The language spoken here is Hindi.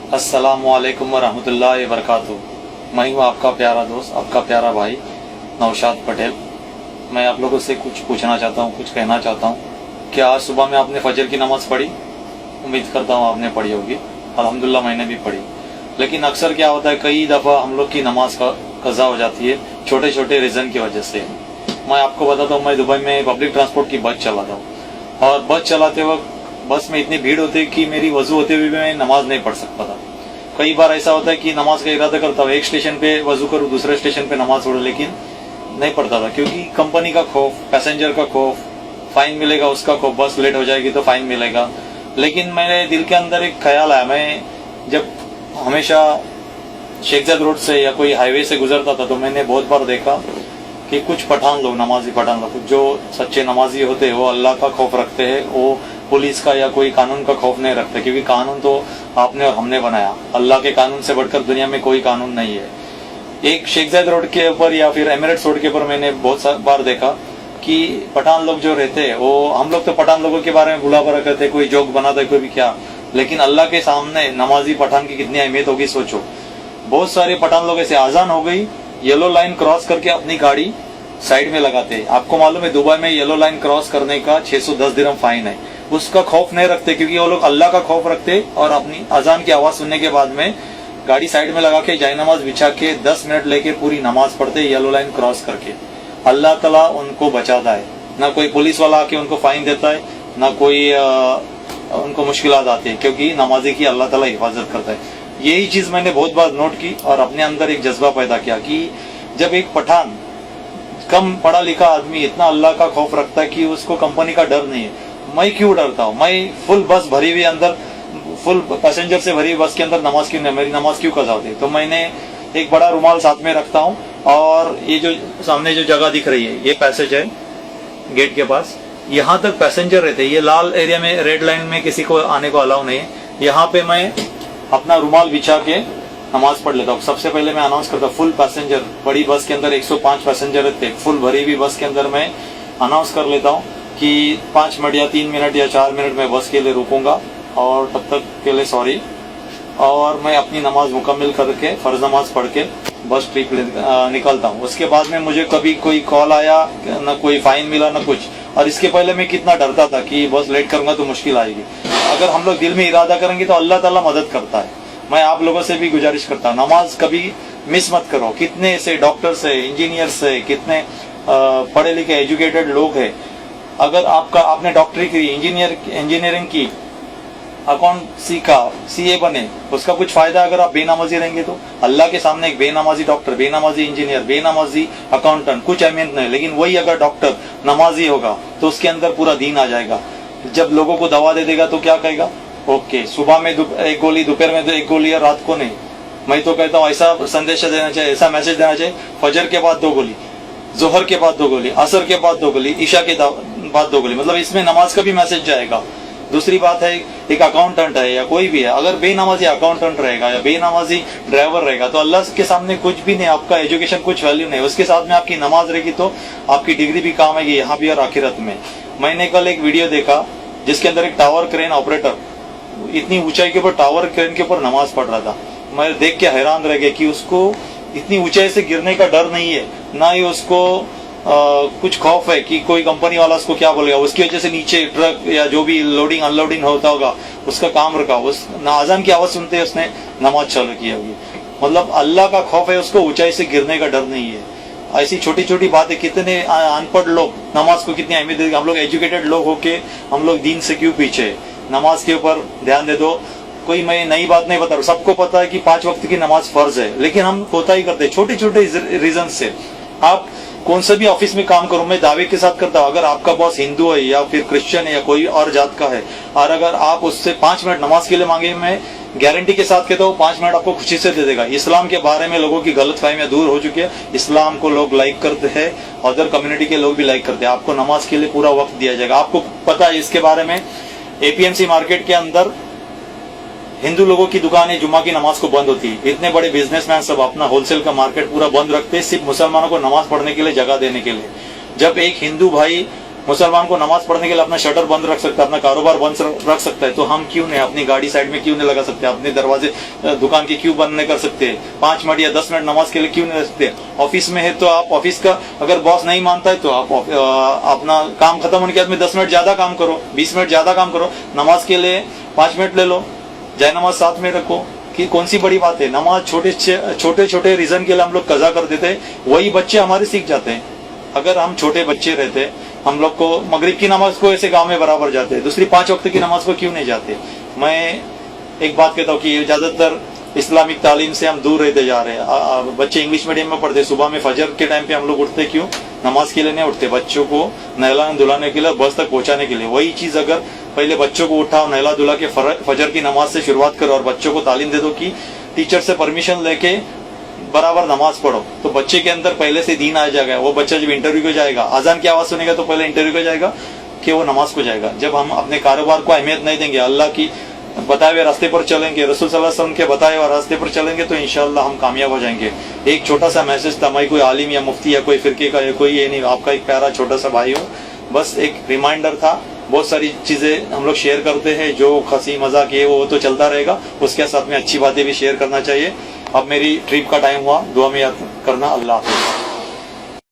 अस्सलामुअलैकुम वरहमतुल्लाहि वबरकातुहू। मैं हूँ आपका प्यारा दोस्त, आपका प्यारा भाई नौशाद पटेल। मैं आप लोगों से कुछ पूछना चाहता हूँ, कुछ कहना चाहता हूँ। क्या आज सुबह में आपने फजर की नमाज़ पढ़ी? उम्मीद करता हूँ आपने पढ़ी होगी। अल्हम्दुलिल्लाह मैंने भी पढ़ी। लेकिन अक्सर क्या होता है, कई दफ़ा हम लोग की नमाज का कज़ा हो जाती है छोटे छोटे रीज़न की वजह से। मैं आपको बताता हूँ, मैं दुबई में पब्लिक ट्रांसपोर्ट की बस चलाता हूँ और बस चलाते वक्त बस में इतनी भीड़ होती है कि मेरी वजू होते हुए भी मैं नमाज नहीं पढ़ सकता था। कई बार ऐसा होता है कि नमाज का इरादा करता हूँ, एक स्टेशन पे वजू करूँ, दूसरे स्टेशन पे नमाज पढ़ूँ, लेकिन नहीं पढ़ता था क्योंकि कंपनी का खौफ, पैसेंजर का खौफ, फाइन मिलेगा उसका खौफ, बस लेट हो जाएगी तो फाइन मिलेगा। लेकिन मेरे दिल के अंदर एक ख्याल आया, मैं जब हमेशा शेखजाद रोड से या कोई हाईवे से गुजरता था तो मैंने बहुत बार देखा कि कुछ पठान लोग, नमाजी पठान लोग, जो सच्चे नमाजी होते हैं वो अल्लाह का खौफ रखते हैं, वो पुलिस का या कोई कानून का खौफ नहीं रखते, क्योंकि कानून तो आपने और हमने बनाया। अल्लाह के कानून से बढ़कर दुनिया में कोई कानून नहीं है। एक शेखजाद रोड के ऊपर या फिर एमिरेट्स रोड के ऊपर मैंने बहुत बार देखा कि पठान लोग जो रहते हैं, वो हम लोग तो पठान लोगों के बारे में बुला भरा करते, कोई जोक बनाता है, कोई भी क्या, लेकिन अल्लाह के सामने नमाजी पठान की कितनी अहमियत होगी सोचो। बहुत सारे पठान लोग ऐसे, आजान हो गई, येलो लाइन क्रॉस करके अपनी गाड़ी साइड में लगाते हैं। आपको मालूम है दुबई में येलो लाइन क्रॉस करने का 610 दिरहम फाइन है। उसका खौफ नहीं रखते क्योंकि वो लोग अल्लाह का खौफ रखते, और अपनी अजान की आवाज सुनने के बाद में गाड़ी साइड में लगा के जाय नमाज बिछा के 10 मिनट लेके पूरी नमाज पढ़ते येलो लाइन क्रॉस करके। अल्लाह ताला उनको बचाता है, ना कोई पुलिस वाला आके उनको फाइन देता है, ना कोई उनको मुश्किलात आती है, क्योंकि नमाजी की अल्लाह ताला हिफाजत करता है। यही चीज मैंने बहुत बार नोट की और अपने अंदर एक जज्बा पैदा किया कि जब एक पठान, कम पढ़ा लिखा आदमी इतना अल्लाह का खौफ रखता है कि उसको कंपनी का डर नहीं है, मैं क्यों डरता हूँ? मैं फुल बस भरी हुई, अंदर फुल पैसेंजर से भरी बस के अंदर नमाज क्यों नहीं, मेरी नमाज क्यों कज़ा होती? तो मैंने एक बड़ा रुमाल साथ में रखता हूँ, और ये जो सामने जो जगह दिख रही है, ये पैसेज है गेट के पास, यहाँ तक पैसेंजर रहते हैं। ये लाल एरिया में, रेड लाइन में किसी को आने को अलाउ नहीं है। यहाँ पे मैं अपना रुमाल बिछा के नमाज पढ़ लेता हूँ। सबसे पहले मैं अनाउंस करता हूँ, फुल पैसेंजर, बड़ी बस के अंदर 105 पैसेंजर रहते, फुल भरी हुई बस के अंदर मैं अनाउंस कर लेता हूँ कि 5 मिनट या 3 मिनट या 4 मिनट में बस के लिए रुकूंगा, और तब तक के लिए सॉरी। और मैं अपनी नमाज मुकम्मल करके, फर्ज नमाज पढ़ के बस ट्रिप निकलता हूँ। उसके बाद में मुझे कभी कोई कॉल आया, ना कोई फाइन मिला, ना कुछ। और इसके पहले मैं कितना डरता था कि बस लेट करूंगा तो मुश्किल आएगी। अगर हम लोग दिल में इरादा करेंगे तो अल्लाह ताला मदद करता है। मैं आप लोगों से भी गुजारिश करता हूँ, नमाज कभी मिस मत करो। कितने से डॉक्टर्स है, इंजीनियर्स है, कितने पढ़े लिखे एजुकेटेड लोग हैं। अगर आपने डॉक्टरी की, इंजीनियरिंग की, अकाउंट सीखा, सीए बने, उसका कुछ फायदा अगर आप बेनमाजी रहेंगे तो? अल्लाह के सामने एक बेनमाजी डॉक्टर, बेनमाजी इंजीनियर, बेनमाजी अकाउंटेंट कुछ अहमियत नहीं, लेकिन वही अगर डॉक्टर नमाजी होगा तो उसके अंदर पूरा दीन आ जाएगा। जब लोगों को दवा दे देगा तो क्या कहेगा? ओके, सुबह में एक गोली, दोपहर में 1 गोली, या रात को नहीं। मैं तो कहता हूँ ऐसा संदेश देना चाहिए, ऐसा मैसेज देना चाहिए, फजर के बाद 2 गोली, जोहर के बाद 2 गोली, असर के बाद 2 गोली, ईशा के बाद 2 गोली, मतलब इसमें नमाज का भी मैसेज जाएगा। दूसरी बात है, एक अकाउंटेंट है या कोई भी है, अगर बेनमाजी अकाउंटेंट रहेगा या बेनमाजी ड्राइवर रहेगा तो अल्लाह के सामने कुछ भी नहीं, आपका एजुकेशन कुछ वैल्यू नहीं। उसके साथ में आपकी नमाज रहेगी तो आपकी डिग्री भी काम आएगी यहाँ भी और आखिरत में। मैंने कल एक वीडियो देखा जिसके अंदर एक टावर क्रेन ऑपरेटर इतनी ऊंचाई के ऊपर, टावर क्रेन के ऊपर नमाज पढ़ रहा था। मैं देख के हैरान रह गया कि उसको इतनी ऊंचाई से गिरने का डर नहीं है, ना ही उसको कुछ खौफ है कि कोई कंपनी वाला उसको क्या बोलेगा। उसकी वजह से नीचे ट्रक या जो भी लोडिंग अनलोडिंग होता होगा उसका काम रखा, उस आजान की आवाज सुनते उसने नमाज चालू की होगी। मतलब अल्लाह का खौफ है, उसको ऊंचाई से गिरने का डर नहीं है। ऐसी छोटी छोटी बातें, कितने अनपढ़ लोग नमाज को कितनी अहमियत देते, हम लोग एजुकेटेड लोग होके हम लोग दीन से क्यों पीछे? नमाज के ऊपर ध्यान दे दो। कोई मैं नई बात नहीं बता रहा, सबको पता है कि 5 वक्त की नमाज फर्ज है, लेकिन हम कोताही करते छोटे छोटे रीजन से। आप कौन से भी ऑफिस में काम करो, मैं दावे के साथ करता हूँ, अगर आपका बॉस हिंदू है या फिर क्रिश्चियन है या कोई और जात का है, और अगर आप उससे 5 मिनट नमाज के लिए मांगे, मैं गारंटी के साथ कहता हूँ 5 मिनट आपको खुशी से दे देगा। इस्लाम के बारे में लोगों की गलतफहमियां दूर हो चुकी है। इस्लाम को लोग लाइक करते हैं, अदर कम्युनिटी के लोग भी लाइक करते हैं। आपको नमाज के लिए पूरा वक्त दिया जाएगा। आपको पता है इसके बारे में, एपीएमसी मार्केट के अंदर हिंदू लोगों की दुकानें जुम्मा की नमाज को बंद होती है। इतने बड़े बिजनेसमैन सब अपना होलसेल का मार्केट पूरा बंद रखते हैं, सिर्फ मुसलमानों को नमाज पढ़ने के लिए, जगह देने के लिए। जब एक हिंदू भाई मुसलमान को नमाज पढ़ने के लिए अपना शटर बंद रख सकता है, अपना कारोबार बंद रख सकता है, तो हम क्यों नहीं अपनी गाड़ी साइड में क्यों नहीं लगा सकते, अपने दरवाजे दुकान के क्यों बंद नहीं कर सकते, 5 मिनट या 10 मिनट नमाज के लिए क्यों नहीं रख सकते। ऑफिस में है तो आप ऑफिस का अगर बॉस नहीं मानता है तो आप अपना काम खत्म होने के बाद में 10 मिनट ज्यादा काम करो, 20 मिनट ज्यादा काम करो, नमाज के लिए 5 मिनट ले लो, जय नमाज साथ में रखो, कि कौन सी बड़ी बात है। नमाज छोटे छोटे रीजन के लिए हम लोग कजा कर देते हैं, वही बच्चे हमारे सीख जाते हैं। अगर हम छोटे बच्चे रहते, हम लोग को मगरिब की नमाज को ऐसे गांव में बराबर जाते, दूसरी 5 वक्त की नमाज को क्यों नहीं जाते। मैं एक बात कहता हूँ कि ज्यादातर इस्लामिक तालीम से हम दूर रहते जा रहे हैं। बच्चे इंग्लिश मीडियम में पढ़ते, सुबह में फजर के टाइम पे हम लोग उठते, क्यों? नमाज के लिए नहीं उठते, बच्चों को नहलाने धुलाने के लिए, बस तक पहुंचाने के लिए। वही चीज अगर पहले बच्चों को उठाओ, नहला धुला के फजर की नमाज से शुरुआत करो और बच्चों को तालीम दे दो कि टीचर से परमिशन लेके बराबर नमाज पढ़ो, तो बच्चे के अंदर पहले से दीन आ जाएगा। वो बच्चा जब इंटरव्यू को जाएगा, अजान की आवाज सुनेगा तो पहले इंटरव्यू को जाएगा कि वो नमाज को जाएगा। जब हम अपने कारोबार को अहमियत नहीं देंगे, अल्लाह की बताए हुए रास्ते पर चलेंगे, रसूल सल्लल्लाहु अलैहि वसल्लम के बताए हुए रास्ते पर चलेंगे, तो इंशाअल्लाह हम कामयाब हो जाएंगे। एक छोटा सा मैसेज था, मैं कोई आलिम या मुफ्ती या कोई फिरके का या कोई ये नहीं, आपका एक प्यारा छोटा सा भाई हो, बस एक रिमाइंडर था। बहुत सारी चीजें हम लोग शेयर करते हैं, जो हंसी मजाक ये वो तो चलता रहेगा, उसके साथ में अच्छी बातें भी शेयर करना चाहिए। अब मेरी ट्रिप का टाइम हुआ, दुआ में याद करना। अल्लाह हाफिज़।